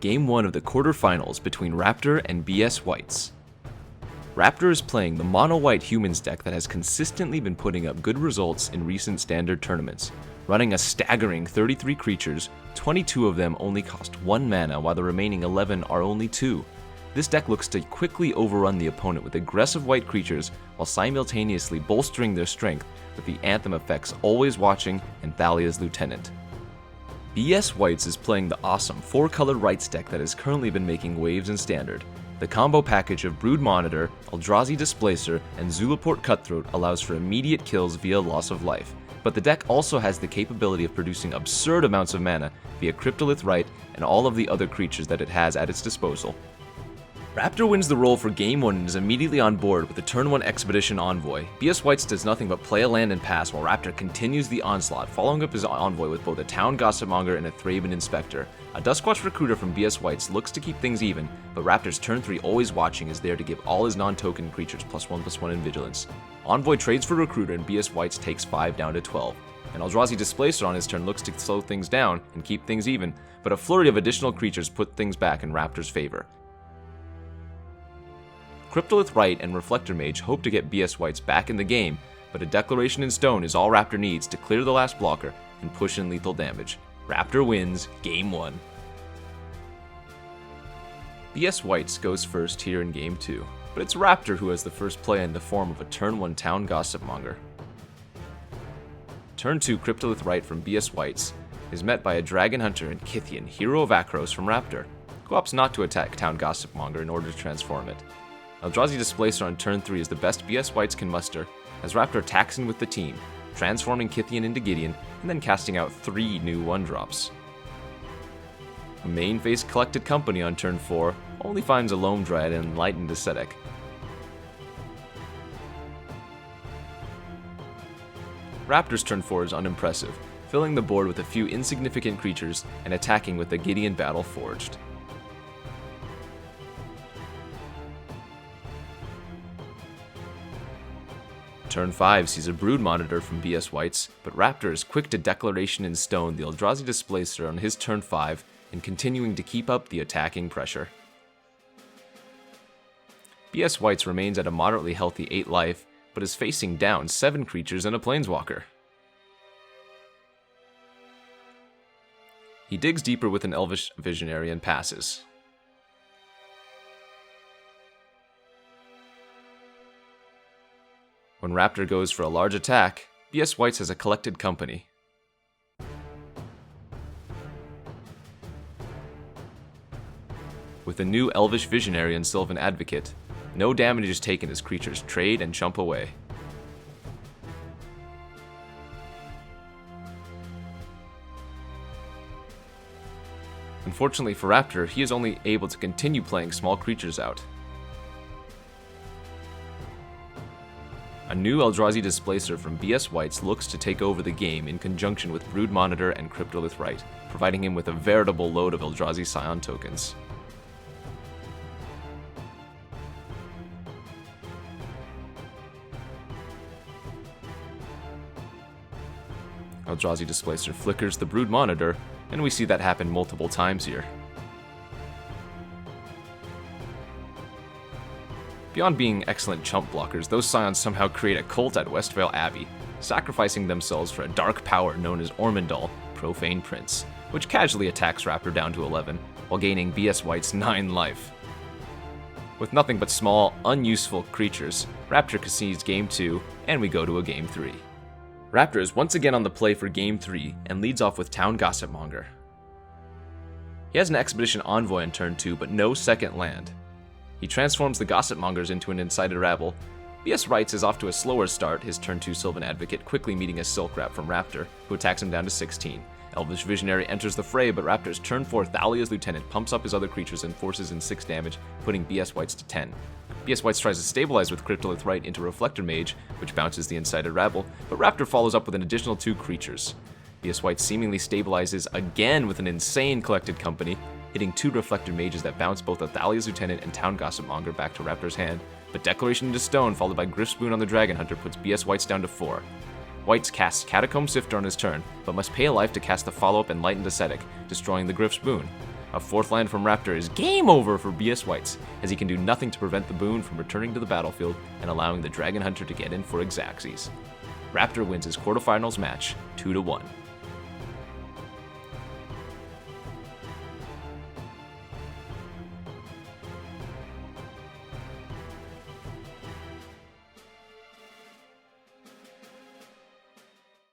Game 1 of the quarterfinals between Raptor and BS Whites. Raptor is playing the mono-white humans deck that has consistently been putting up good results in recent standard tournaments, running a staggering 33 creatures. 22 of them only cost 1 mana, while the remaining 11 are only 2. This deck looks to quickly overrun the opponent with aggressive white creatures while simultaneously bolstering their strength with the Anthem effects Always Watching and Thalia's Lieutenant. BS Whites is playing the awesome 4-color Rights deck that has currently been making waves in Standard. The combo package of Brood Monitor, Eldrazi Displacer, and Zulaport Cutthroat allows for immediate kills via loss of life, but the deck also has the capability of producing absurd amounts of mana via Cryptolith Right and all of the other creatures that it has at its disposal. Raptor wins the roll for Game 1 and is immediately on board with a Turn 1 Expedition Envoy. BS Whites does nothing but play a land and pass while Raptor continues the onslaught, following up his Envoy with both a Town Gossipmonger and a Thraben Inspector. A Duskwatch Recruiter from BS Whites looks to keep things even, but Raptor's Turn 3 Always Watching is there to give all his non-token creatures +1/+1 in Vigilance. Envoy trades for Recruiter and BS Whites takes 5 down to 12. An Eldrazi Displacer on his turn looks to slow things down and keep things even, but a flurry of additional creatures put things back in Raptor's favor. Cryptolith Right and Reflector Mage hope to get BS Whites back in the game, but a Declaration in Stone is all Raptor needs to clear the last blocker and push in lethal damage. Raptor wins Game 1. BS Whites goes first here in Game 2, but it's Raptor who has the first play in the form of a Turn 1 Town Gossipmonger. Turn 2 Cryptolith Right from BS Whites is met by a Dragon Hunter and Kythian, Hero of Akros from Raptor, who opts not to attack Town Gossipmonger in order to transform it. Eldrazi Displacer on turn 3 is the best BS Whites can muster, as Raptor attacks in with the team, transforming Kythian into Gideon, and then casting out 3 new 1-drops. A main phase Collected Company on turn 4 only finds a Loam Dryad and Enlightened Ascetic. Raptor's turn 4 is unimpressive, filling the board with a few insignificant creatures and attacking with the Gideon Battle Forged. Turn 5 sees a Brood Monitor from BS Whites, but Raptor is quick to Declaration in Stone the Eldrazi Displacer on his turn 5 and continuing to keep up the attacking pressure. BS Whites remains at a moderately healthy 8 life, but is facing down 7 creatures and a Planeswalker. He digs deeper with an Elvish Visionary and passes. When Raptor goes for a large attack, BS Whites has a Collected Company. With a new Elvish Visionary and Sylvan Advocate, no damage is taken as creatures trade and jump away. Unfortunately for Raptor, he is only able to continue playing small creatures out. A new Eldrazi Displacer from BS Whites looks to take over the game in conjunction with Brood Monitor and Cryptolith Right, providing him with a veritable load of Eldrazi Scion tokens. Eldrazi Displacer flickers the Brood Monitor, and we see that happen multiple times here. Beyond being excellent chump blockers, those Scions somehow create a cult at Westvale Abbey, sacrificing themselves for a dark power known as Ormondal, Profane Prince, which casually attacks Raptor down to 11, while gaining BS White's 9 life. With nothing but small, unuseful creatures, Raptor concedes Game 2, and we go to a Game 3. Raptor is once again on the play for Game 3, and leads off with Town Gossipmonger. He has an Expedition Envoy on turn 2, but no second land. He transforms the Gossipmongers into an Incited Rabble. BS Whites is off to a slower start, his turn 2 Sylvan Advocate quickly meeting a Silk Wrap from Raptor, who attacks him down to 16. Elvish Visionary enters the fray, but Raptor's turn 4 Thalia's Lieutenant pumps up his other creatures and forces in 6 damage, putting BS Whites to 10. BS Whites tries to stabilize with Cryptolith Right into Reflector Mage, which bounces the Incited Rabble, but Raptor follows up with an additional 2 creatures. BS White seemingly stabilizes again with an insane Collected Company, hitting 2 Reflector Mages that bounce both Thalia's Lieutenant and Town Gossipmonger back to Raptor's hand, but Declaration into Stone followed by Griff Spoon on the Dragon Hunter puts BS Whites down to 4. Whites casts Catacomb Sifter on his turn, but must pay a life to cast the follow-up Enlightened Ascetic, destroying the Griff Spoon. A 4th land from Raptor is game over for BS Whites, as he can do nothing to prevent the boon from returning to the battlefield and allowing the Dragon Hunter to get in for Xaxes. Raptor wins his quarterfinals match 2-1.